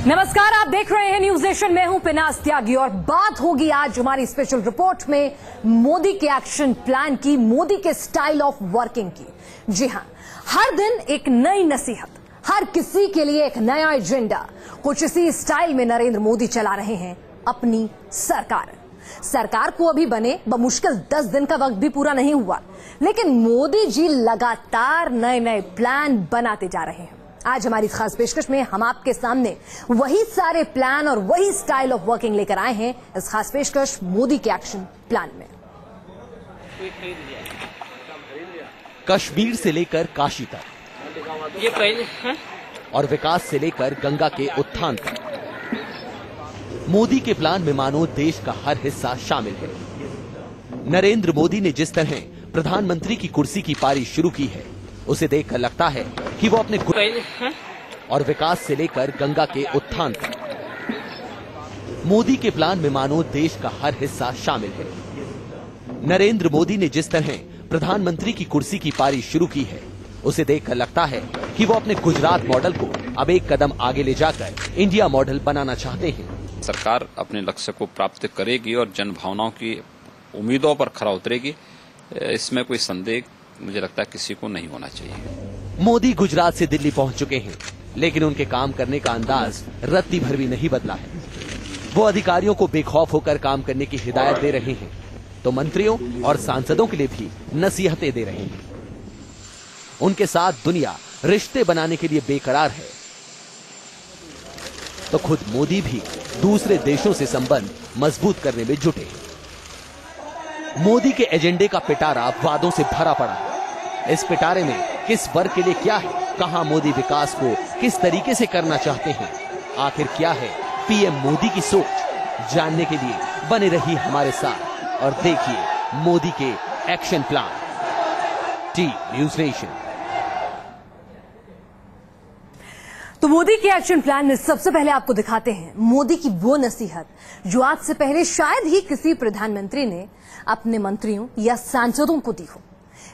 नमस्कार, आप देख रहे हैं न्यूज नेशन। मैं हूं पिनास त्यागी और बात होगी आज हमारी स्पेशल रिपोर्ट में मोदी के एक्शन प्लान की, मोदी के स्टाइल ऑफ वर्किंग की। जी हां, हर दिन एक नई नसीहत, हर किसी के लिए एक नया एजेंडा। कुछ इसी स्टाइल में नरेंद्र मोदी चला रहे हैं अपनी सरकार को अभी बने बमुश्किल 10 दिन का वक्त भी पूरा नहीं हुआ, लेकिन मोदी जी लगातार नए नए प्लान बनाते जा रहे हैं। आज हमारी खास पेशकश में हम आपके सामने वही सारे प्लान और वही स्टाइल ऑफ वर्किंग लेकर आए हैं इस खास पेशकश मोदी के एक्शन प्लान में। कश्मीर से लेकर काशी तक, ये पहले है? और विकास से लेकर गंगा के उत्थान तक, मोदी के प्लान में मानो देश का हर हिस्सा शामिल है। नरेंद्र मोदी ने जिस तरह प्रधानमंत्री की कुर्सी की पारी शुरू की है, उसे देखकर लगता है कि वो अपने और विकास से लेकर गंगा के उत्थान तक, मोदी के प्लान में मानो देश का हर हिस्सा शामिल है। नरेंद्र मोदी ने जिस तरह प्रधानमंत्री की कुर्सी की पारी शुरू की है, उसे देखकर लगता है कि वो अपने गुजरात मॉडल को अब एक कदम आगे ले जाकर इंडिया मॉडल बनाना चाहते हैं। सरकार अपने लक्ष्य को प्राप्त करेगी और जन भावनाओं की उम्मीदों पर खरा उतरेगी, इसमें कोई संदेह मुझे लगता है किसी को नहीं होना चाहिए। मोदी गुजरात से दिल्ली पहुंच चुके हैं, लेकिन उनके काम करने का अंदाज रत्ती भर भी नहीं बदला है। वो अधिकारियों को बेखौफ होकर काम करने की हिदायत दे रहे हैं, तो मंत्रियों और सांसदों के लिए भी नसीहतें दे रहे हैं। उनके साथ दुनिया रिश्ते बनाने के लिए बेकरार है, तो खुद मोदी भी दूसरे देशों से संबंध मजबूत करने में जुटे हैं। मोदी के एजेंडे का पिटारा वादों से भरा पड़ा है। इस पिटारे में किस वर्ग के लिए क्या है, कहां मोदी विकास को किस तरीके से करना चाहते हैं, आखिर क्या है पीएम मोदी की सोच, जानने के लिए बने रही हमारे साथ और देखिए मोदी के action plan. T news nation. तो मोदी के एक्शन प्लान में सबसे पहले आपको दिखाते हैं मोदी की वो नसीहत जो आज से पहले शायद ही किसी प्रधानमंत्री ने अपने मंत्रियों या सांसदों को दी हो।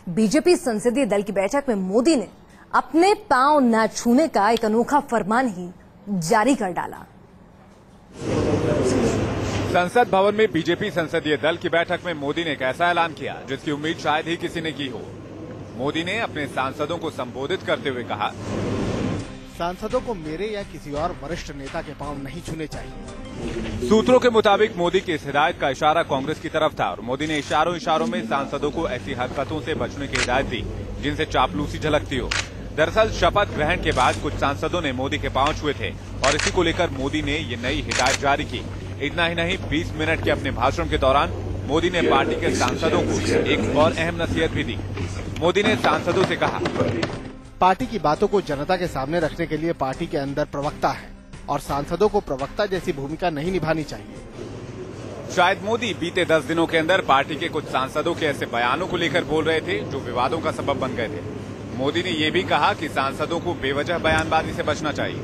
बीजेपी संसदीय दल की बैठक में मोदी ने अपने पांव न छूने का एक अनोखा फरमान ही जारी कर डाला। संसद भवन में बीजेपी संसदीय दल की बैठक में मोदी ने एक ऐसा ऐलान किया जिसकी उम्मीद शायद ही किसी ने की हो। मोदी ने अपने सांसदों को संबोधित करते हुए कहा, सांसदों को मेरे या किसी और वरिष्ठ नेता के पांव नहीं छूने चाहिए। सूत्रों के मुताबिक मोदी की इस हिदायत का इशारा कांग्रेस की तरफ था और मोदी ने इशारों में सांसदों को ऐसी हरकतों से बचने की हिदायत दी जिनसे चापलूसी झलकती हो। दरअसल शपथ ग्रहण के बाद कुछ सांसदों ने मोदी के पांव छुए थे और इसी को लेकर मोदी ने ये नई हिदायत जारी की। इतना ही नहीं, 20 मिनट के अपने भाषण के दौरान मोदी ने पार्टी के सांसदों को एक और अहम नसीहत भी दी। मोदी ने सांसदों से कहा, पार्टी की बातों को जनता के सामने रखने के लिए पार्टी के अंदर प्रवक्ता है और सांसदों को प्रवक्ता जैसी भूमिका नहीं निभानी चाहिए। शायद मोदी बीते 10 दिनों के अंदर पार्टी के कुछ सांसदों के ऐसे बयानों को लेकर बोल रहे थे जो विवादों का सबब बन गए थे। मोदी ने ये भी कहा कि सांसदों को बेवजह बयानबाजी से बचना चाहिए।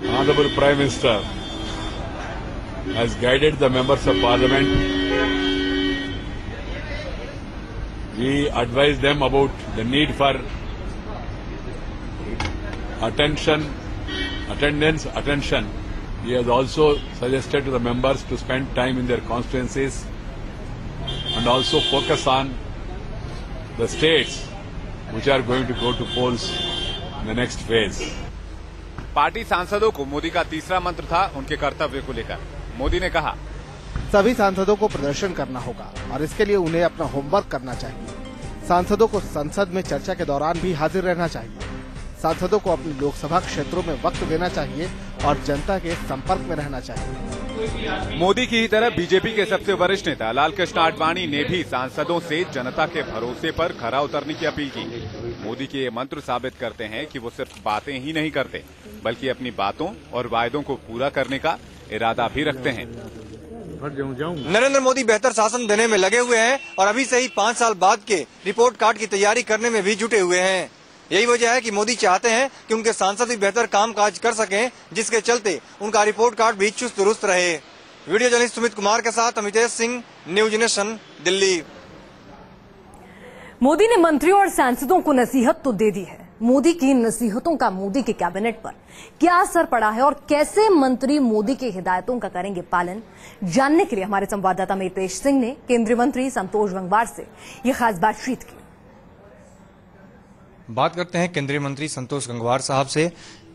Honorable Prime Minister has guided the members of Parliament. We advise them about the need for attention. He has also suggested to the members to spend time in their constituencies and also focus on the states which are going to go to polls in the next phase. Party सांसदों को मोदी का तीसरा मंत्र था उनके कर्तव्य को लेकर। मोदी ने कहा, सभी सांसदों को प्रदर्शन करना होगा और इसके लिए उन्हें अपना होमवर्क करना चाहिए। सांसदों को संसद में चर्चा के दौरान भी हाजिर रहना चाहिए। सांसदों को अपने लोकसभा क्षेत्रों में वक्त देना चाहिए और जनता के संपर्क में रहना चाहिए। मोदी की ही तरह बीजेपी के सबसे वरिष्ठ नेता लालकृष्ण आडवाणी ने भी सांसदों से जनता के भरोसे पर खरा उतरने की अपील की। मोदी के ये मंत्र साबित करते हैं कि वो सिर्फ बातें ही नहीं करते, बल्कि अपनी बातों और वायदों को पूरा करने का इरादा भी रखते हैं। नरेंद्र मोदी बेहतर शासन देने में लगे हुए हैं और अभी से ही 5 साल बाद के रिपोर्ट कार्ड की तैयारी करने में भी जुटे हुए हैं। यही वजह है कि मोदी चाहते हैं कि उनके सांसद भी बेहतर काम काज कर सकें, जिसके चलते उनका रिपोर्ट कार्ड भी चुस्त दुरुस्त रहे। वीडियो जर्नलिस्ट सुमित कुमार के साथ अमितेश सिंह, न्यूज नेशन, दिल्ली। मोदी ने मंत्रियों और सांसदों को नसीहत तो दे दी है, मोदी की नसीहतों का मोदी के कैबिनेट पर क्या असर पड़ा है और कैसे मंत्री मोदी की हिदायतों का करेंगे पालन, जानने के लिए हमारे संवाददाता मितेश सिंह ने केंद्रीय मंत्री संतोष गंगवार से ये खास बातचीत की। बात करते हैं केंद्रीय मंत्री संतोष गंगवार साहब से।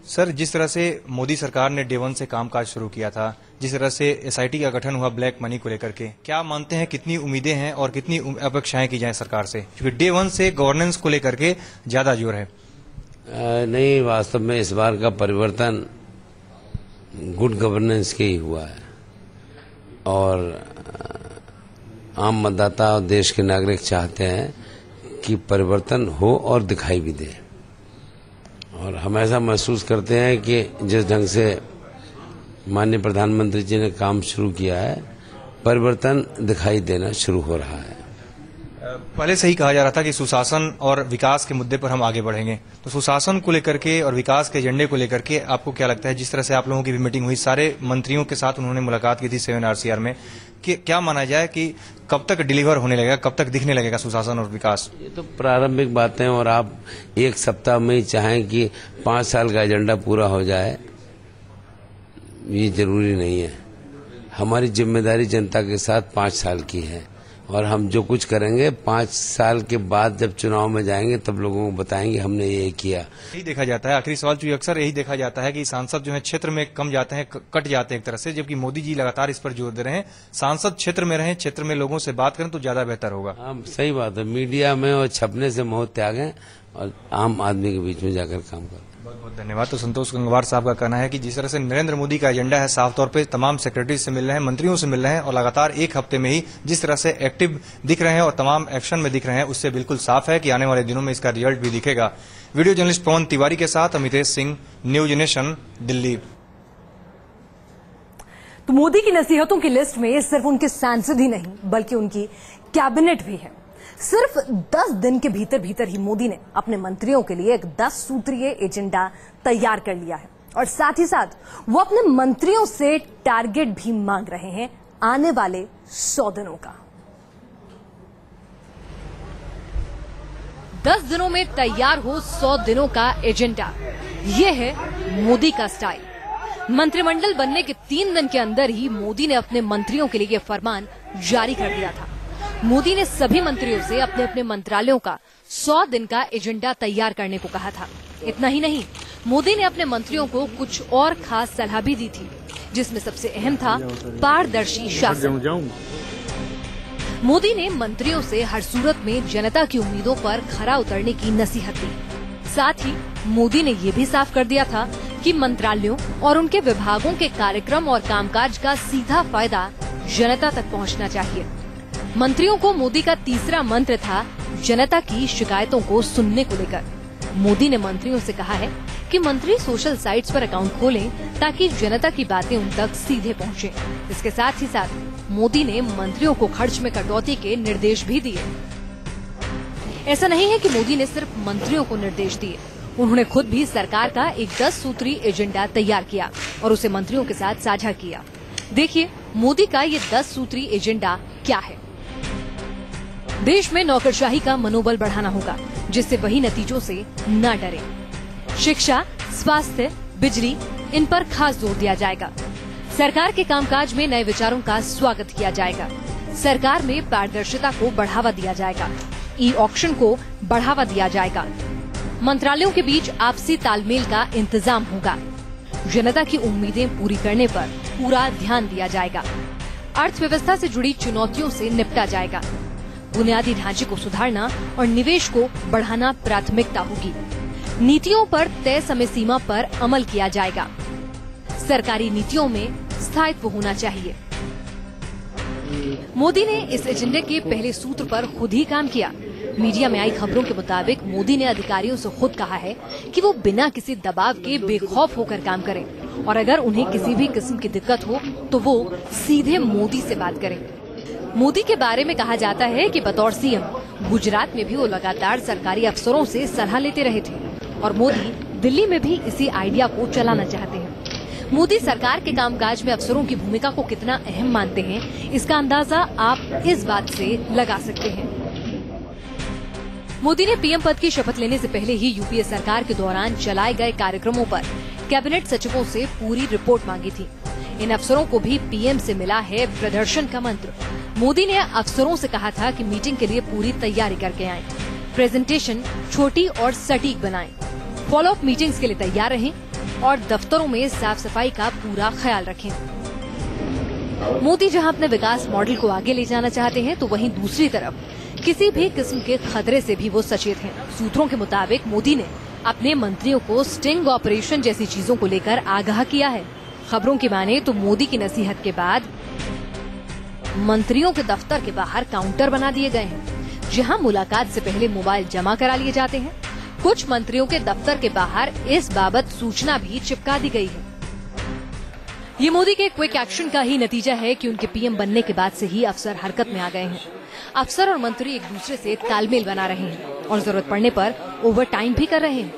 सर, जिस तरह से मोदी सरकार ने डे 1 से कामकाज शुरू किया था, जिस तरह से एसआईटी का गठन हुआ ब्लैक मनी को लेकर के, क्या मानते हैं कितनी उम्मीदें हैं और कितनी अपेक्षाएं की जाएं सरकार से, क्योंकि डे 1 से गवर्नेंस को लेकर के ज्यादा जोर है? नहीं, वास्तव में इस बार का परिवर्तन गुड गवर्नेंस के ही हुआ है और आम मतदाता और देश के नागरिक चाहते हैं कि परिवर्तन हो और दिखाई भी दे। और हम ऐसा महसूस करते हैं कि जिस ढंग से माननीय प्रधानमंत्री जी ने काम शुरू किया है, परिवर्तन दिखाई देना शुरू हो रहा है। पहले से ही कहा जा रहा था कि सुशासन और विकास के मुद्दे पर हम आगे बढ़ेंगे, तो सुशासन को लेकर के और विकास के एजेंडे को लेकर के आपको क्या लगता है? जिस तरह से आप लोगों की भी मीटिंग हुई, सारे मंत्रियों के साथ उन्होंने मुलाकात की थी 7 RCR में, कि क्या माना जाए कि कब तक डिलीवर होने लगेगा, कब तक दिखने लगेगा सुशासन और विकास? ये तो प्रारंभिक बातें, और आप एक सप्ताह में ही चाहें कि 5 साल का एजेंडा पूरा हो जाए, ये जरूरी नहीं है। हमारी जिम्मेदारी जनता के साथ 5 साल की है और हम जो कुछ करेंगे 5 साल के बाद जब चुनाव में जाएंगे तब लोगों को बताएंगे हमने ये किया। यही देखा जाता है, आखिरी सवाल चूंकि अक्सर यही देखा जाता है कि सांसद जो है क्षेत्र में कम जाते हैं, कट जाते हैं एक तरह से, जबकि मोदी जी लगातार इस पर जोर दे रहे हैं, सांसद क्षेत्र में रहें, क्षेत्र में लोगों से बात करें तो ज्यादा बेहतर होगा। हाँ, सही बात है। मीडिया में और छपने से मोह त्यागें और आम आदमी के बीच में जाकर काम करें। बहुत बहुत धन्यवाद। तो संतोष गंगवार साहब का कहना है कि जिस तरह से नरेंद्र मोदी का एजेंडा है, साफ तौर पे तमाम सेक्रेटरी से मिल रहे हैं, मंत्रियों से मिल रहे हैं और लगातार एक हफ्ते में ही जिस तरह से एक्टिव दिख रहे हैं और तमाम एक्शन में दिख रहे हैं, उससे बिल्कुल साफ है कि आने वाले दिनों में इसका रिजल्ट भी दिखेगा। वीडियो जर्नलिस्ट पवन तिवारी के साथ मितेश सिंह, न्यूज नेशन, दिल्ली। तो मोदी की नसीहतों की लिस्ट में सिर्फ उनके सांसद ही नहीं बल्कि उनकी कैबिनेट भी है। सिर्फ 10 दिन के भीतर ही मोदी ने अपने मंत्रियों के लिए एक 10 सूत्रीय एजेंडा तैयार कर लिया है और साथ ही साथ वो अपने मंत्रियों से टारगेट भी मांग रहे हैं आने वाले 100 दिनों का। 10 दिनों में तैयार हो 100 दिनों का एजेंडा, ये है मोदी का स्टाइल। मंत्रिमंडल बनने के 3 दिन के अंदर ही मोदी ने अपने मंत्रियों के लिए यह फरमान जारी कर दिया था। मोदी ने सभी मंत्रियों से अपने अपने मंत्रालयों का 100 दिन का एजेंडा तैयार करने को कहा था। इतना ही नहीं, मोदी ने अपने मंत्रियों को कुछ और खास सलाह भी दी थी, जिसमें सबसे अहम था पारदर्शी शासन। मोदी ने मंत्रियों से हर सूरत में जनता की उम्मीदों पर खरा उतरने की नसीहत दी। साथ ही मोदी ने ये भी साफ कर दिया था कि मंत्रालयों और उनके विभागों के कार्यक्रम और कामकाज का सीधा फायदा जनता तक पहुंचना चाहिए। मंत्रियों को मोदी का तीसरा मंत्र था जनता की शिकायतों को सुनने को लेकर। मोदी ने मंत्रियों से कहा है कि मंत्री सोशल साइट्स पर अकाउंट खोलें ताकि जनता की बातें उन तक सीधे पहुंचे। इसके साथ ही साथ मोदी ने मंत्रियों को खर्च में कटौती के निर्देश भी दिए। ऐसा नहीं है कि मोदी ने सिर्फ मंत्रियों को निर्देश दिए, उन्होंने खुद भी सरकार का एक 10 सूत्री एजेंडा तैयार किया और उसे मंत्रियों के साथ साझा किया। देखिए मोदी का ये 10 सूत्री एजेंडा क्या है। देश में नौकरशाही का मनोबल बढ़ाना होगा, जिससे वही नतीजों से न डरे। शिक्षा, स्वास्थ्य, बिजली, इन पर खास जोर दिया जाएगा। सरकार के कामकाज में नए विचारों का स्वागत किया जाएगा। सरकार में पारदर्शिता को बढ़ावा दिया जाएगा। ई ऑक्शन को बढ़ावा दिया जाएगा। मंत्रालयों के बीच आपसी तालमेल का इंतजाम होगा। जनता की उम्मीदें पूरी करने पर पूरा ध्यान दिया जाएगा। अर्थव्यवस्था से जुड़ी चुनौतियों से निपटा जाएगा। बुनियादी ढांचे को सुधारना और निवेश को बढ़ाना प्राथमिकता होगी। नीतियों पर तय समय सीमा पर अमल किया जाएगा। सरकारी नीतियों में स्थायित्व होना चाहिए। मोदी ने इस एजेंडे के पहले सूत्र पर खुद ही काम किया। मीडिया में आई खबरों के मुताबिक मोदी ने अधिकारियों से खुद कहा है कि वो बिना किसी दबाव के बेखौफ होकर काम करें और अगर उन्हें किसी भी किस्म की दिक्कत हो तो वो सीधे मोदी से बात करें। मोदी के बारे में कहा जाता है कि बतौर सीएम गुजरात में भी वो लगातार सरकारी अफसरों से सलाह लेते रहे थे और मोदी दिल्ली में भी इसी आइडिया को चलाना चाहते हैं। मोदी सरकार के कामकाज में अफसरों की भूमिका को कितना अहम मानते हैं, इसका अंदाजा आप इस बात से लगा सकते हैं। मोदी ने पीएम पद की शपथ लेने से पहले ही यूपीए सरकार के दौरान चलाए गए कार्यक्रमों पर कैबिनेट सचिवों से पूरी रिपोर्ट मांगी थी। इन अफसरों को भी पीएम से मिला है प्रदर्शन का मंत्र। मोदी ने अफसरों से कहा था कि मीटिंग के लिए पूरी तैयारी करके आएं, प्रेजेंटेशन छोटी और सटीक बनाएं, फॉलो अप मीटिंग्स के लिए तैयार रहें और दफ्तरों में साफ सफाई का पूरा ख्याल रखें। मोदी जहां अपने विकास मॉडल को आगे ले जाना चाहते हैं, तो वहीं दूसरी तरफ किसी भी किस्म के खतरे से भी वो सचेत हैं। सूत्रों के मुताबिक मोदी ने अपने मंत्रियों को स्टिंग ऑपरेशन जैसी चीजों को लेकर आगाह किया है। खबरों की माने तो मोदी की नसीहत के बाद मंत्रियों के दफ्तर के बाहर काउंटर बना दिए गए हैं, जहां मुलाकात से पहले मोबाइल जमा करा लिए जाते हैं। कुछ मंत्रियों के दफ्तर के बाहर इस बाबत सूचना भी चिपका दी गई है। ये मोदी के क्विक एक्शन का ही नतीजा है कि उनके पीएम बनने के बाद से ही अफसर हरकत में आ गए हैं। अफसर और मंत्री एक दूसरे से तालमेल बना रहे हैं और जरूरत पड़ने पर ओवर टाइम भी कर रहे हैं।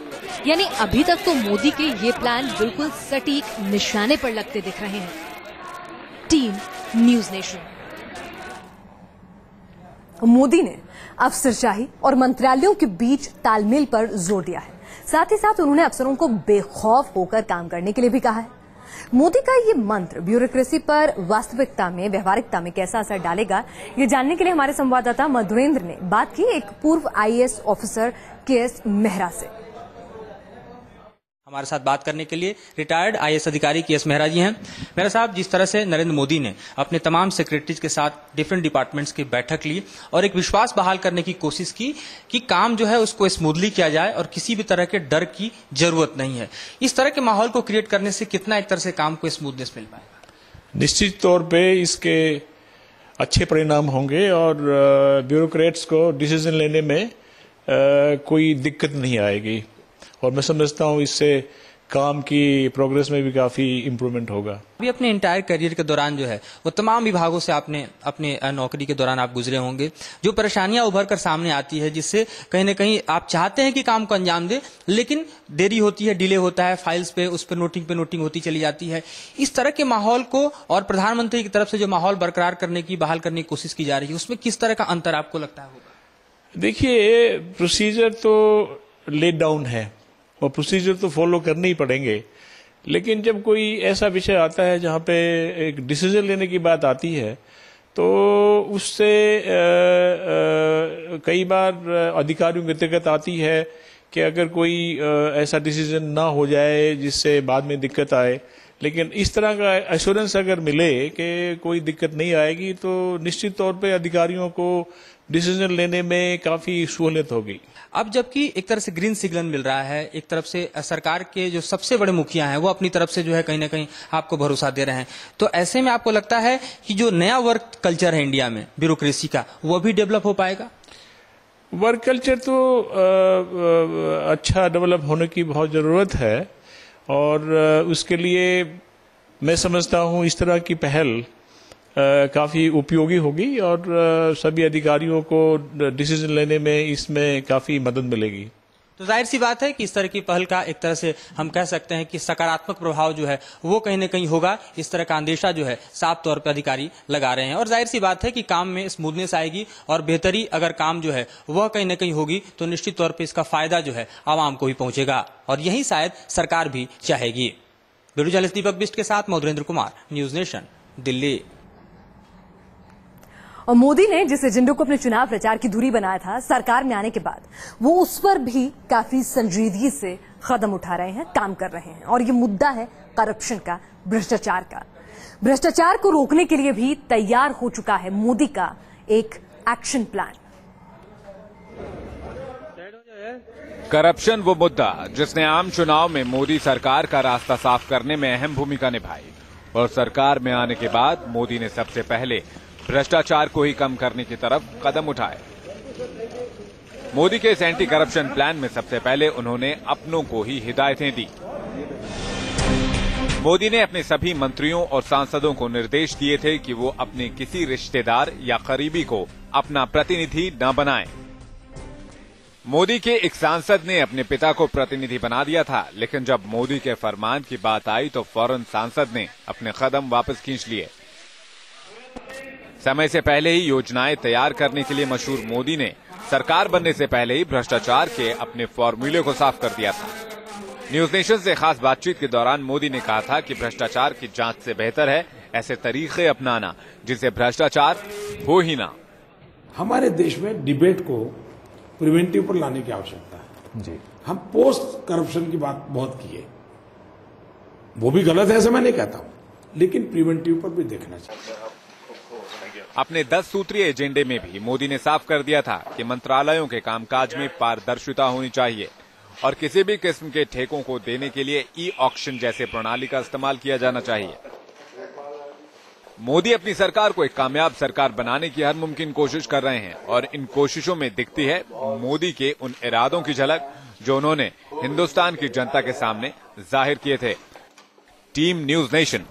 यानी अभी तक तो मोदी के ये प्लान बिल्कुल सटीक निशाने पर लगते दिख रहे हैं। Team news nation. मोदी ने अफसरशाही और मंत्रालयों के बीच तालमेल पर जोर दिया है। साथ ही साथ उन्होंने अफसरों को बेखौफ होकर काम करने के लिए भी कहा है। मोदी का ये मंत्र ब्यूरोक्रेसी पर वास्तविकता में, व्यवहारिकता में कैसा असर डालेगा, ये जानने के लिए हमारे संवाददाता मधुरेंद्र ने बात की एक पूर्व आईएएस ऑफिसर केएस मेहरा से। हमारे साथ बात करने के लिए रिटायर्ड आईएएस अधिकारी केएस मेहरा जी हैं। मेहरा साहब, जिस तरह से नरेंद्र मोदी ने अपने तमाम सेक्रेटरीज के साथ डिफरेंट डिपार्टमेंट्स की बैठक ली और एक विश्वास बहाल करने की कोशिश की कि काम जो है उसको स्मूथली किया जाए और किसी भी तरह के डर की जरूरत नहीं है, इस तरह के माहौल को क्रिएट करने से कितना एक तरह से काम को स्मूथनेस मिल पाएगा? निश्चित तौर पे इसके अच्छे परिणाम होंगे और ब्यूरोक्रेट्स को डिसीजन लेने में कोई दिक्कत नहीं आएगी और मैं समझता हूँ इससे काम की प्रोग्रेस में भी काफी इम्प्रूवमेंट होगा। अभी अपने इंटायर करियर के दौरान जो है वो तमाम विभागों से आपने अपने नौकरी के दौरान आप गुजरे होंगे, जो परेशानियां उभर कर सामने आती है, जिससे कहीं ना कहीं आप चाहते हैं कि काम को अंजाम दे लेकिन देरी होती है, डिले होता है, फाइल्स पे उस पर नोटिंग होती चली जाती है। इस तरह के माहौल को और प्रधानमंत्री की तरफ से जो माहौल बरकरार करने की, बहाल करने की कोशिश की जा रही है, उसमें किस तरह का अंतर आपको लगता है होगा? देखिए, प्रोसीजर तो लेट डाउन है और प्रोसीजर तो फॉलो करने ही पड़ेंगे, लेकिन जब कोई ऐसा विषय आता है जहाँ पे एक डिसीजन लेने की बात आती है तो उससे कई बार अधिकारियों की दिक्कत आती है कि अगर कोई ऐसा डिसीजन ना हो जाए जिससे बाद में दिक्कत आए। लेकिन इस तरह का एश्योरेंस अगर मिले कि कोई दिक्कत नहीं आएगी तो निश्चित तौर पे अधिकारियों को डिसीजन लेने में काफी सहूलियत होगी। अब जबकि एक तरह से ग्रीन सिग्नल मिल रहा है, एक तरफ से सरकार के जो सबसे बड़े मुखिया हैं वो अपनी तरफ से जो है कहीं ना कहीं आपको भरोसा दे रहे हैं, तो ऐसे में आपको लगता है कि जो नया वर्क कल्चर है इंडिया में ब्यूरोक्रेसी का, वो भी डेवलप हो पाएगा? वर्क कल्चर तो अच्छा डेवलप होने की बहुत जरूरत है और उसके लिए मैं समझता हूँ इस तरह की पहल काफी उपयोगी होगी और सभी अधिकारियों को डिसीजन लेने में इसमें काफी मदद मिलेगी। तो जाहिर सी बात है कि इस तरह की पहल का एक तरह से हम कह सकते हैं कि सकारात्मक प्रभाव जो है वो कहीं ना कहीं होगा, इस तरह का अंदेशा जो है साफ तौर पर अधिकारी लगा रहे हैं। और जाहिर सी बात है कि काम में स्मूथनेस आएगी और बेहतरी अगर काम जो है वह कहीं ना कहीं होगी तो निश्चित तौर पर इसका फायदा जो है आवाम को भी पहुंचेगा और यही शायद सरकार भी चाहेगी। ब्यूरो जर्नलिस्ट दीपक बिष्ट के साथ मधुरेंद्र कुमार, न्यूज नेशन, दिल्ली। और मोदी ने जिस एजेंडे को अपने चुनाव प्रचार की धुरी बनाया था, सरकार में आने के बाद वो उस पर भी काफी संजीदगी से कदम उठा रहे हैं, काम कर रहे हैं। और ये मुद्दा है करप्शन का, भ्रष्टाचार का। भ्रष्टाचार को रोकने के लिए भी तैयार हो चुका है मोदी का एक एक्शन प्लान। करप्शन वो मुद्दा जिसने आम चुनाव में मोदी सरकार का रास्ता साफ करने में अहम भूमिका निभाई और सरकार में आने के बाद मोदी ने सबसे पहले भ्रष्टाचार को ही कम करने की तरफ कदम उठाए। मोदी के इस एंटी करप्शन प्लान में सबसे पहले उन्होंने अपनों को ही हिदायतें दी। मोदी ने अपने सभी मंत्रियों और सांसदों को निर्देश दिए थे कि वो अपने किसी रिश्तेदार या करीबी को अपना प्रतिनिधि न बनाएं। मोदी के एक सांसद ने अपने पिता को प्रतिनिधि बना दिया था, लेकिन जब मोदी के फरमान की बात आई तो फौरन सांसद ने अपने कदम वापस खींच लिए। समय से पहले ही योजनाएं तैयार करने के लिए मशहूर मोदी ने सरकार बनने से पहले ही भ्रष्टाचार के अपने फॉर्मूले को साफ कर दिया था। न्यूज नेशन से खास बातचीत के दौरान मोदी ने कहा था कि भ्रष्टाचार की जांच से बेहतर है ऐसे तरीके अपनाना जिनसे भ्रष्टाचार हो ही ना। हमारे देश में डिबेट को प्रिवेंटिव पर लाने की आवश्यकता है जी। हम पोस्ट करप्शन की बात बहुत की है, वो भी गलत है ऐसा मैं नहीं कहता हूं, लेकिन प्रिवेंटिव पर भी देखना चाहिए। अपने 10 सूत्रीय एजेंडे में भी मोदी ने साफ कर दिया था कि मंत्रालयों के कामकाज में पारदर्शिता होनी चाहिए और किसी भी किस्म के ठेकों को देने के लिए ई ऑक्शन जैसे प्रणाली का इस्तेमाल किया जाना चाहिए। मोदी अपनी सरकार को एक कामयाब सरकार बनाने की हर मुमकिन कोशिश कर रहे हैं और इन कोशिशों में दिखती है मोदी के उन इरादों की झलक जो उन्होंने हिंदुस्तान की जनता के सामने जाहिर किए थे। Team news nation.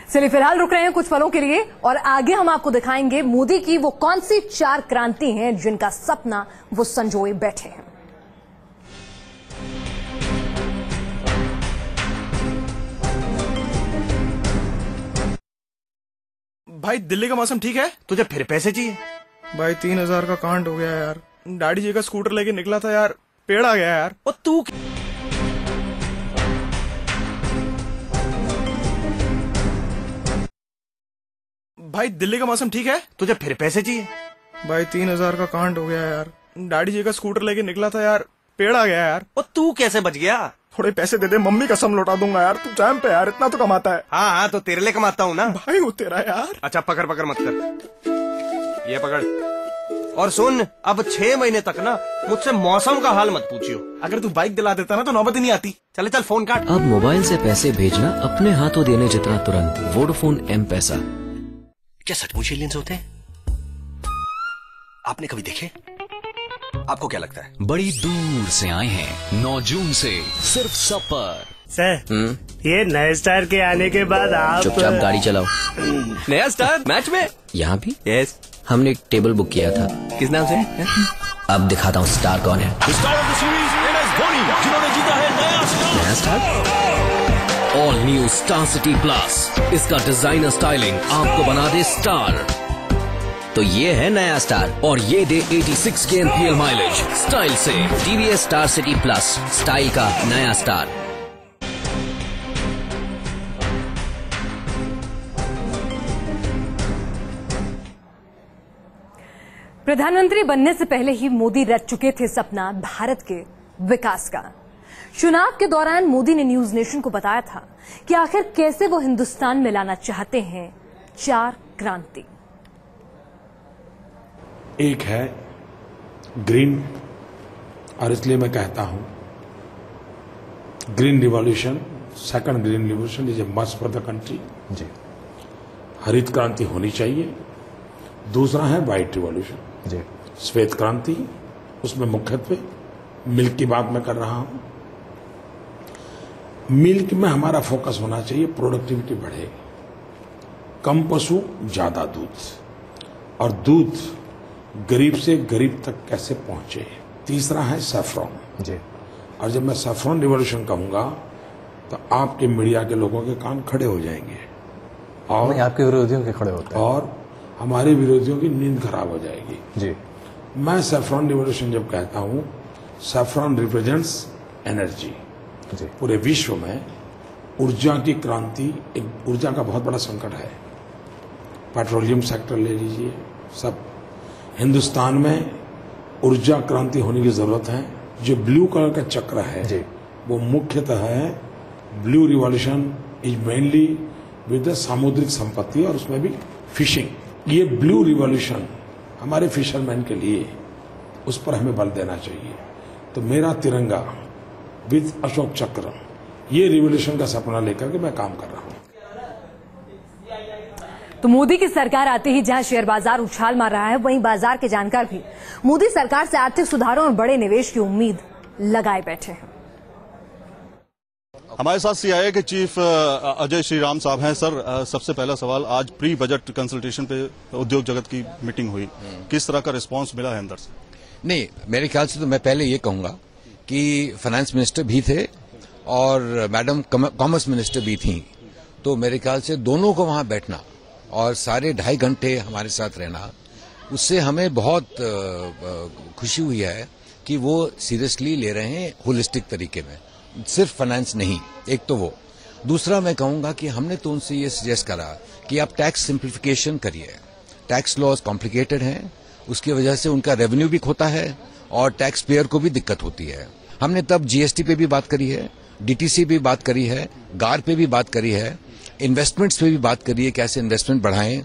चलिए फिलहाल रुक रहे हैं कुछ पलों के लिए और आगे हम आपको दिखाएंगे मोदी की वो कौन सी 4 क्रांति हैं जिनका सपना वो संजोए बैठे हैं। भाई दिल्ली का मौसम ठीक है? तुझे फिर पैसे चाहिए? भाई 3000 का कांड हो गया यार। डैडी जी का स्कूटर लेके निकला था यार, पेड़ आ गया यार। और तू भाई दिल्ली का मौसम ठीक है? तुझे फिर पैसे चाहिए? भाई 3000 का कांड हो गया यार। डैडी जी का स्कूटर लेके निकला था यार, पेड़ आ गया यार। और तू कैसे बच गया? थोड़े पैसे दे दे, मम्मी कसम लौटा दूंगा यार। तू टाइम पे यार, इतना तो कमाता है। हाँ हाँ तो तेरे लिए कमाता हूँ ना भाई। वो तेरा यार। अच्छा पकड़ पकड़ मत कर, ये पकड़। और सुन, अब 6 महीने तक ना मुझसे मौसम का हाल मत पूछियो। अगर तू बाइक दिला देता ना तो नौबत ही नहीं आती। चले चल फोन काट। अब मोबाइल से पैसे भेजना अपने हाथों देने जितना तुरंत। वोडाफोन M-पैसा। क्या सचमुच एलियंस होते हैं? आपने कभी देखे? आपको क्या लगता है? बड़ी दूर से आए हैं 9 जून से सिर्फ सब पर। सर ये नए स्टार के आने के बाद आप चुपचाप गाड़ी चलाओ। नया स्टार मैच में? यहाँ भी? यस। हमने एक टेबल बुक किया था। किस नाम से? अब दिखाता हूँ स्टार कौन है। जिन्होंने जीता है नया star. All new star city plus. इसका डिजाइनर स्टाइलिंग आपको बना दे स्टार। तो ये है नया स्टार और ये दे 86 के एमपीएल माइलेज स्टाइल से। TVS star city plus, style का नया स्टार। प्रधानमंत्री बनने से पहले ही मोदी रच चुके थे सपना भारत के विकास का। चुनाव के दौरान मोदी ने न्यूज नेशन को बताया था कि आखिर कैसे वो हिंदुस्तान में लाना चाहते हैं 4 क्रांति। एक है ग्रीन, और इसलिए मैं कहता हूं green revolution, second green revolution is a must for the country. जी, हरित क्रांति होनी चाहिए। दूसरा है व्हाइट रिवॉल्यूशन, जी, श्वेत क्रांति। उसमें मुख्यत्वे मिल्क की बात मैं कर रहा हूं। मिल्क में हमारा फोकस होना चाहिए, प्रोडक्टिविटी बढ़े, कम पशु ज्यादा दूध, और दूध गरीब से गरीब तक कैसे पहुंचे। तीसरा है सैफ्रॉन, जी, और जब मैं सैफ्रॉन रिवॉल्यूशन कहूंगा तो आपके मीडिया के लोगों के कान खड़े हो जाएंगे और आपके विरोधियों के खड़े होते हैं और हमारे विरोधियों की नींद खराब हो जाएगी। जी, मैं सैफ्रॉन रिवॉल्यूशन जब कहता हूं, सैफ्रॉन रिप्रेजेंट्स एनर्जी। पूरे विश्व में ऊर्जा की क्रांति, एक ऊर्जा का बहुत बड़ा संकट है। पेट्रोलियम सेक्टर ले लीजिए, सब। हिंदुस्तान में ऊर्जा क्रांति होने की जरूरत है। जो ब्लू कलर का चक्र है वो मुख्यतः है blue revolution is mainly with सामुद्रिक संपत्ति और उसमें भी फिशिंग। ये ब्लू रिवॉल्यूशन हमारे फिशरमैन के लिए, उस पर हमें बल देना चाहिए। तो मेरा तिरंगा विद अशोक चक्र, ये रिवॉल्यूशन का सपना लेकर के मैं काम कर रहा हूं। तो मोदी की सरकार आते ही जहां शेयर बाजार उछाल मार रहा है, वहीं बाजार के जानकार भी मोदी सरकार से आर्थिक सुधारों और बड़े निवेश की उम्मीद लगाए बैठे हैं। हमारे साथ सीआईए के चीफ अजय श्रीराम साहब हैं। सर, सबसे पहला सवाल, आज प्री बजट कंसल्टेशन पे उद्योग जगत की मीटिंग हुई, किस तरह का रिस्पांस मिला है अंदर से? नहीं, मेरे ख्याल से तो मैं पहले ये कहूंगा कि फाइनेंस मिनिस्टर भी थे और मैडम कॉमर्स मिनिस्टर भी थी, तो मेरे ख्याल से दोनों को वहां बैठना और सारे 2.5 घंटे हमारे साथ रहना, उससे हमें बहुत खुशी हुई है कि वो सीरियसली ले रहे हैं होलिस्टिक तरीके में, सिर्फ फाइनेंस नहीं। एक तो वो, दूसरा मैं कहूंगा कि हमने तो उनसे ये सजेस्ट करा कि आप टैक्स सिंप्लीफिकेशन करिए। टैक्स लॉज कॉम्प्लिकेटेड हैं, उसकी वजह से उनका रेवेन्यू भी खोता है और टैक्स पेयर को भी दिक्कत होती है। हमने तब जीएसटी पे भी बात करी है, डीटीसी पे भी बात करी है, गार पे भी बात करी है, इन्वेस्टमेंट्स पे भी बात करी है, कैसे इन्वेस्टमेंट बढ़ाएं,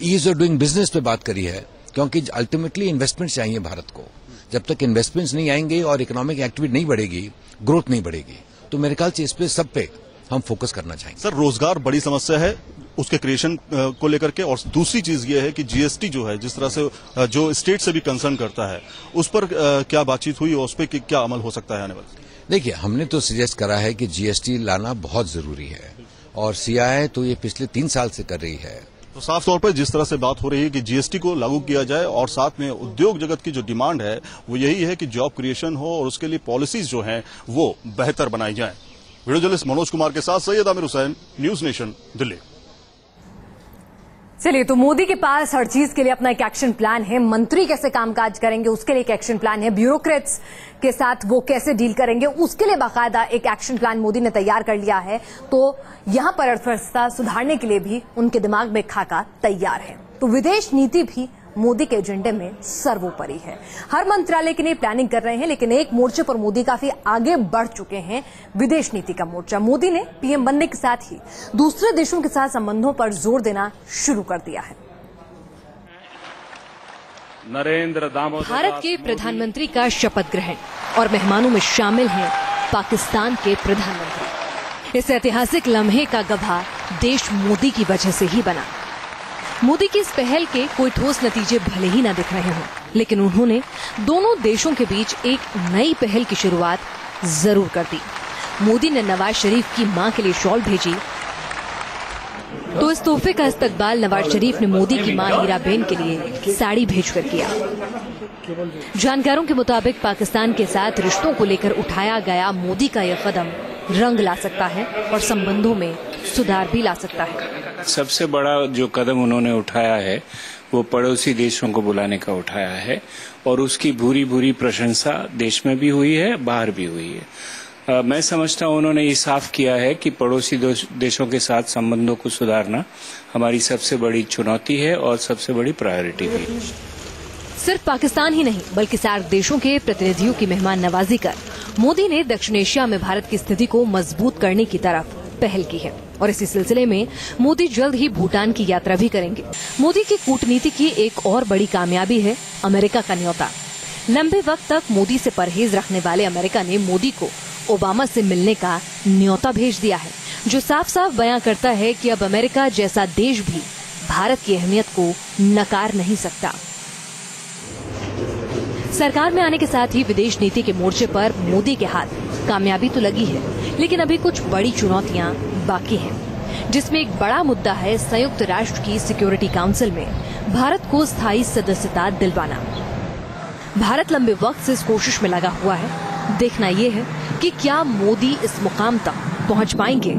ईज ऑफ डूइंग बिजनेस पे बात करी है, क्योंकि अल्टीमेटली इन्वेस्टमेंट चाहिए भारत को। जब तक इन्वेस्टमेंट्स नहीं आएंगे और इकोनॉमिक एक्टिविटी नहीं बढ़ेगी, ग्रोथ नहीं बढ़ेगी। तो मेरे ख्याल से इस पे सब पे हम फोकस करना चाहेंगे। सर, रोजगार बड़ी समस्या है, उसके क्रिएशन को लेकर के, और दूसरी चीज ये है कि जीएसटी जो है, जिस तरह से जो स्टेट से भी कंसर्न करता है, उस पर क्या बातचीत हुई और उस पर क्या अमल हो सकता है आने वाले? देखिए, हमने तो सजेस्ट करा है कि जीएसटी लाना बहुत जरूरी है और सीआईआई तो ये पिछले 3 साल से कर रही है। तो साफ तौर पर जिस तरह से बात हो रही है कि जीएसटी को लागू किया जाए और साथ में उद्योग जगत की जो डिमांड है वो यही है कि जॉब क्रिएशन हो और उसके लिए पॉलिसीज जो हैं वो बेहतर बनाई जाएं। वीडियो जर्नलिस्ट मनोज कुमार के साथ सैयद आमिर हुसैन, न्यूज नेशन, दिल्ली। चलिए, तो मोदी के पास हर चीज के लिए अपना एक एक्शन प्लान है। मंत्री कैसे कामकाज करेंगे उसके लिए एक एक्शन प्लान है, ब्यूरोक्रेट्स के साथ वो कैसे डील करेंगे उसके लिए बाकायदा एक एक्शन प्लान मोदी ने तैयार कर लिया है। तो यहां पर अर्थव्यवस्था सुधारने के लिए भी उनके दिमाग में खाका तैयार है। तो विदेश नीति भी मोदी के एजेंडे में सर्वोपरि है। हर मंत्रालय के लिए प्लानिंग कर रहे हैं, लेकिन एक मोर्चे पर मोदी काफी आगे बढ़ चुके हैं, विदेश नीति का मोर्चा। मोदी ने पीएम बनने के साथ ही दूसरे देशों के साथ संबंधों पर जोर देना शुरू कर दिया है। भारत के प्रधानमंत्री का शपथ ग्रहण और मेहमानों में शामिल हैं पाकिस्तान के प्रधानमंत्री। इस ऐतिहासिक लम्हे का गवाह देश मोदी की वजह से ही बना। मोदी की इस पहल के कोई ठोस नतीजे भले ही न दिख रहे हों, लेकिन उन्होंने दोनों देशों के बीच एक नई पहल की शुरुआत जरूर कर दी। मोदी ने नवाज शरीफ की मां के लिए शॉल भेजी, तो इस तोहफे का इस्तकबाल नवाज शरीफ ने मोदी की मां हीराबेन के लिए साड़ी भेजकर किया। जानकारों के मुताबिक पाकिस्तान के साथ रिश्तों को लेकर उठाया गया मोदी का यह कदम रंग ला सकता है और संबंधों में सुधार भी ला सकता है। सबसे बड़ा जो कदम उन्होंने उठाया है वो पड़ोसी देशों को बुलाने का उठाया है और उसकी भूरी भूरी प्रशंसा देश में भी हुई है, बाहर भी हुई है। मैं समझता हूं उन्होंने ये साफ किया है कि पड़ोसी देशों के साथ संबंधों को सुधारना हमारी सबसे बड़ी चुनौती है और सबसे बड़ी प्रायोरिटी भी है। सिर्फ पाकिस्तान ही नहीं बल्कि सार्क देशों के प्रतिनिधियों की मेहमान नवाजी कर मोदी ने दक्षिण एशिया में भारत की स्थिति को मजबूत करने की तरफ पहल की है और इसी सिलसिले में मोदी जल्द ही भूटान की यात्रा भी करेंगे। मोदी की कूटनीति की एक और बड़ी कामयाबी है अमेरिका का न्योता। लंबे वक्त तक मोदी से परहेज रखने वाले अमेरिका ने मोदी को ओबामा से मिलने का न्योता भेज दिया है, जो साफ साफ बयां करता है कि अब अमेरिका जैसा देश भी भारत की अहमियत को नकार नहीं सकता। सरकार में आने के साथ ही विदेश नीति के मोर्चे पर मोदी के हाथ कामयाबी तो लगी है, लेकिन अभी कुछ बड़ी चुनौतियां बाकी हैं, जिसमें एक बड़ा मुद्दा है संयुक्त राष्ट्र की सिक्योरिटी काउंसिल में भारत को स्थायी सदस्यता दिलवाना। भारत लंबे वक्त से इस कोशिश में लगा हुआ है। देखना ये है कि क्या मोदी इस मुकाम तक पहुंच पाएंगे।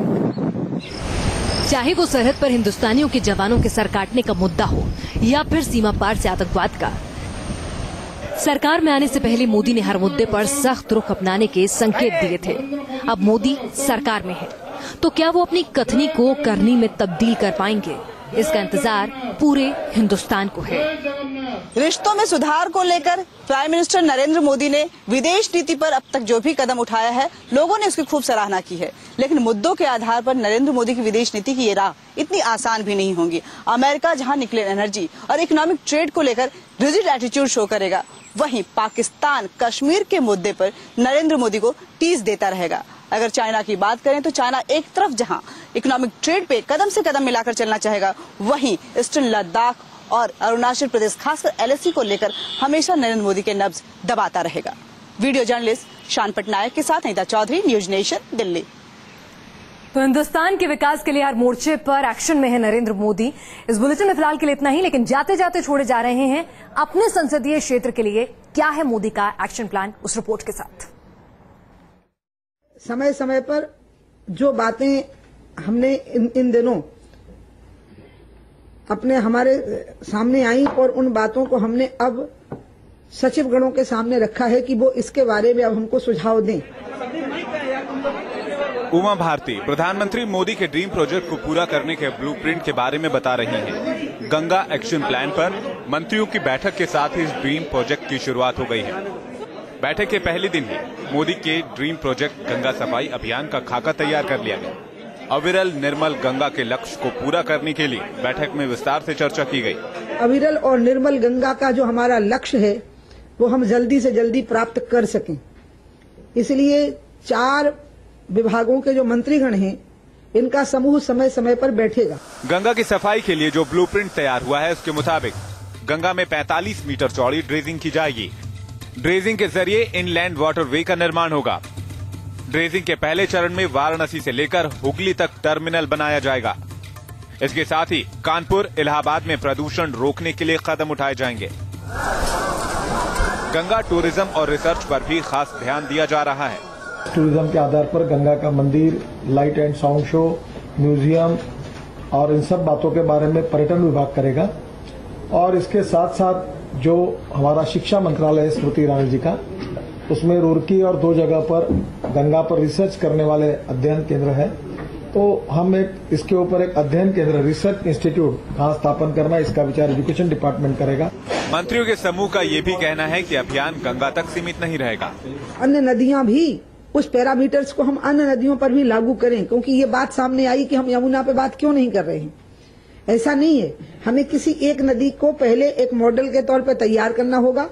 चाहे वो सरहद पर हिंदुस्तानियों के जवानों के सर काटने का मुद्दा हो या फिर सीमा पार से आतंकवाद का। सरकार में आने से पहले मोदी ने हर मुद्दे पर सख्त रुख अपनाने के संकेत दिए थे। अब मोदी सरकार में है, तो क्या वो अपनी कथनी को करनी में तब्दील कर पाएंगे? इसका इंतजार पूरे हिंदुस्तान को है। रिश्तों में सुधार को लेकर प्राइम मिनिस्टर नरेंद्र मोदी ने विदेश नीति पर अब तक जो भी कदम उठाया है, लोगों ने उसकी खूब सराहना की है। लेकिन मुद्दों के आधार पर नरेंद्र मोदी की विदेश नीति की ये राह इतनी आसान भी नहीं होगी। अमेरिका जहां न्यूक्लियर एनर्जी और इकोनॉमिक ट्रेड को लेकर रिजिड एटीट्यूड शो करेगा, वहीं पाकिस्तान कश्मीर के मुद्दे पर नरेंद्र मोदी को टीज देता रहेगा। अगर चाइना की बात करें तो चाइना एक तरफ जहां इकोनॉमिक ट्रेड पे कदम से कदम मिलाकर चलना चाहेगा, वहीं ईस्टर्न लद्दाख और अरुणाचल प्रदेश खासकर एलएसी को लेकर हमेशा नरेंद्र मोदी के नब्ज दबाता रहेगा। वीडियो जर्नलिस्ट शान पटनायक के साथ नीता चौधरी, न्यूज नेशन, दिल्ली। तो हिंदुस्तान के विकास के लिए हर मोर्चे पर एक्शन में है नरेंद्र मोदी। इस बुलेटिन में फिलहाल के लिए इतना ही, लेकिन जाते जाते छोड़े जा रहे हैं अपने संसदीय क्षेत्र के लिए क्या है मोदी का एक्शन प्लान, उस रिपोर्ट के साथ। समय समय पर जो बातें हमने इन दिनों अपने हमारे सामने आई और उन बातों को हमने अब सचिव गणों के सामने रखा है कि वो इसके बारे में अब हमको सुझाव दें। उमा भारती प्रधानमंत्री मोदी के ड्रीम प्रोजेक्ट को पूरा करने के ब्लूप्रिंट के बारे में बता रही हैं। गंगा एक्शन प्लान पर मंत्रियों की बैठक के साथ ही इस ड्रीम प्रोजेक्ट की शुरुआत हो गई है। बैठक के पहले दिन ही मोदी के ड्रीम प्रोजेक्ट गंगा सफाई अभियान का खाका तैयार कर लिया गया। अविरल निर्मल गंगा के लक्ष्य को पूरा करने के लिए बैठक में विस्तार से चर्चा की गई। अविरल और निर्मल गंगा का जो हमारा लक्ष्य है वो हम जल्दी से जल्दी प्राप्त कर सकें, इसलिए 4 विभागों के जो मंत्रीगण हैं इनका समूह समय समय पर बैठेगा। गंगा की सफाई के लिए जो ब्लूप्रिंट तैयार हुआ है उसके मुताबिक गंगा में 45 मीटर चौड़ी ड्रेजिंग की जाएगी। ड्रेजिंग के जरिए इनलैंड वाटरवे का निर्माण होगा। ड्रेजिंग के पहले चरण में वाराणसी से लेकर हुगली तक टर्मिनल बनाया जाएगा। इसके साथ ही कानपुर, इलाहाबाद में प्रदूषण रोकने के लिए कदम उठाए जाएंगे। गंगा टूरिज्म और रिसर्च पर भी खास ध्यान दिया जा रहा है। टूरिज्म के आधार पर गंगा का मंदिर, light and sound show, museum और इन सब बातों के बारे में पर्यटन विभाग करेगा। और इसके साथ साथ जो हमारा शिक्षा मंत्रालय है स्मृति ईरानी जी का, उसमें रुड़की और 2 जगह पर गंगा पर रिसर्च करने वाले अध्ययन केंद्र है। तो हम इसके ऊपर एक अध्ययन केंद्र, रिसर्च इंस्टीट्यूट कहाँ स्थापन करना, इसका विचार एजुकेशन डिपार्टमेंट करेगा। मंत्रियों के समूह का ये भी कहना है कि अभियान गंगा तक सीमित नहीं रहेगा। अन्य नदियां भी उस पैरामीटर्स को हम अन्य नदियों पर भी लागू करें, क्योंकि ये बात सामने आई कि हम यमुना पे बात क्यों नहीं कर रहे हैं। ऐसा नहीं है, हमें किसी एक नदी को पहले एक मॉडल के तौर पर तैयार करना होगा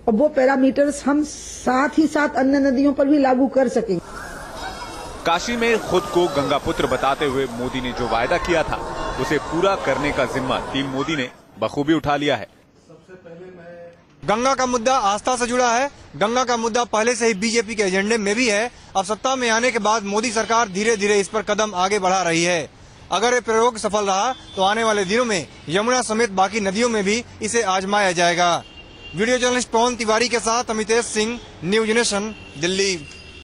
और वो पैरामीटर्स हम साथ ही साथ अन्य नदियों पर भी लागू कर सकेंगे। काशी में खुद को गंगा पुत्र बताते हुए मोदी ने जो वायदा किया था उसे पूरा करने का जिम्मा टीम मोदी ने बखूबी उठा लिया है। गंगा का मुद्दा आस्था से जुड़ा है। गंगा का मुद्दा पहले से ही बीजेपी के एजेंडे में भी है। अब सत्ता में आने के बाद मोदी सरकार धीरे धीरे इस पर कदम आगे बढ़ा रही है। अगर ये प्रयोग सफल रहा तो आने वाले दिनों में यमुना समेत बाकी नदियों में भी इसे आजमाया जाएगा। वीडियो जर्नलिस्ट पवन तिवारी के साथ अमितेश सिंह, न्यूज नेशन, दिल्ली।